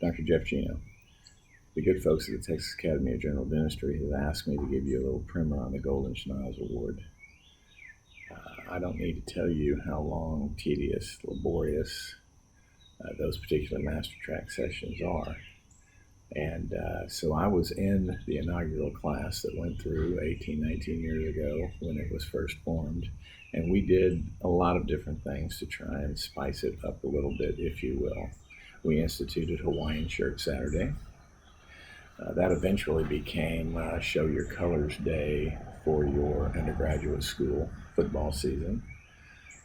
Dr. Jeff Geno. The good folks at the Texas Academy of General Dentistry have asked me to give you a little primer on the Golden Schnoz Award. I don't need to tell you how long, tedious, laborious those particular Master Track sessions are. And so I was in the inaugural class that went through 18, 19 years ago when it was first formed. And we did a lot of different things to try and spice it up a little bit, if you will. We instituted Hawaiian Shirt Saturday. That eventually became Show Your Colors Day for your undergraduate school football season.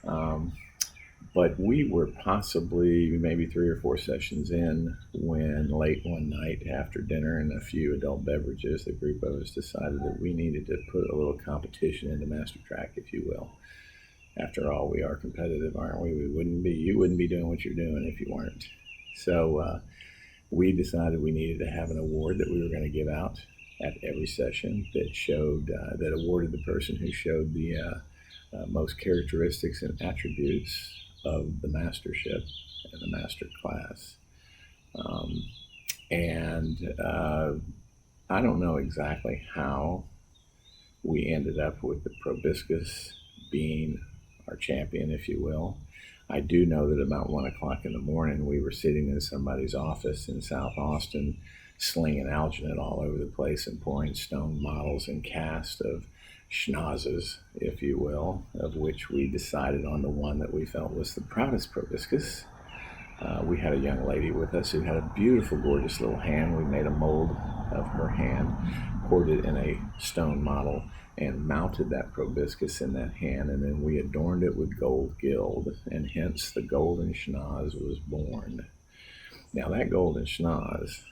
But we were possibly maybe 3 or 4 sessions in when late one night after dinner and a few adult beverages, the group of us decided that we needed to put a little competition into Master Track, if you will. After all, we are competitive, aren't we? You wouldn't be doing what you're doing if you weren't. So we decided we needed to have an award that we were going to give out at every session that showed, that awarded the person who showed the most characteristics and attributes of the mastership and the master class. I don't know exactly how we ended up with the proboscis being our champion, if you will. I do know that about 1 o'clock in the morning, we were sitting in somebody's office in South Austin, slinging alginate all over the place and pouring stone models and cast of schnozes, if you will, of which we decided on the one that we felt was the proudest proboscis. We had a young lady with us who had a beautiful, gorgeous little hand. We made a mold of her hand, poured it in a stone model, and mounted that proboscis in that hand, and then we adorned it with gold gild, and hence the Golden Schnoz was born. Now that Golden Schnoz,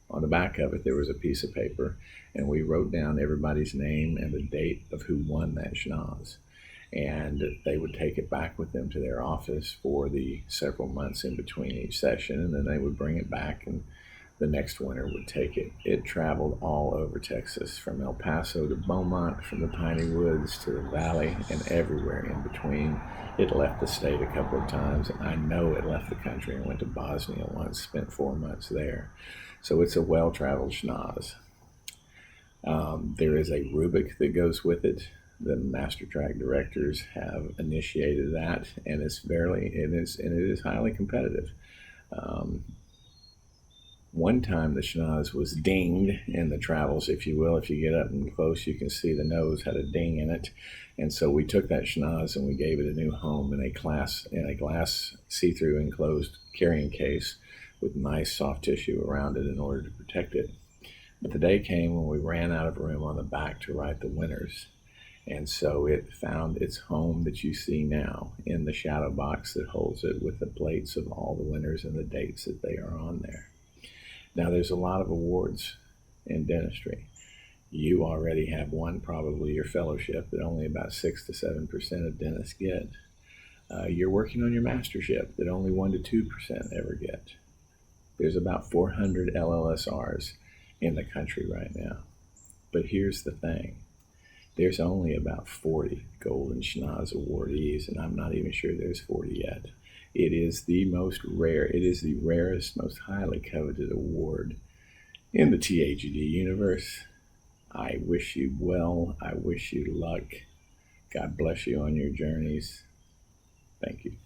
on the back of it there was a piece of paper, and we wrote down everybody's name and the date of who won that schnoz. And they would take it back with them to their office for the several months in between each session, and then they would bring it back and the next winner would take it. It traveled all over Texas, from El Paso to Beaumont, from the Piney Woods to the Valley, and everywhere in between. It left the state a couple of times. I know it left the country and went to Bosnia once, spent 4 months there. So it's a well-traveled schnoz. There is a rubric that goes with it. The Master Track directors have initiated that, and it is highly competitive. One time the schnoz was dinged in the travels, if you will. If you get up and close, you can see the nose had a ding in it. And so we took that schnoz and we gave it a new home in a glass see-through enclosed carrying case with nice soft tissue around it in order to protect it. But the day came when we ran out of room on the back to write the winners. And so it found its home that you see now in the shadow box that holds it, with the plates of all the winners and the dates that they are on there. Now, there's a lot of awards in dentistry. You already have won probably your fellowship that only about 6 to 7% of dentists get. You're working on your mastership that only 1 to 2% ever get. There's about 400 LLSRs in the country right now. But here's the thing. There's only about 40 Golden Schnoz awardees, and I'm not even sure there's 40 yet. It is the most rare, it is the rarest, most highly coveted award in the AGD universe. I wish you well. I wish you luck. God bless you on your journeys. Thank you.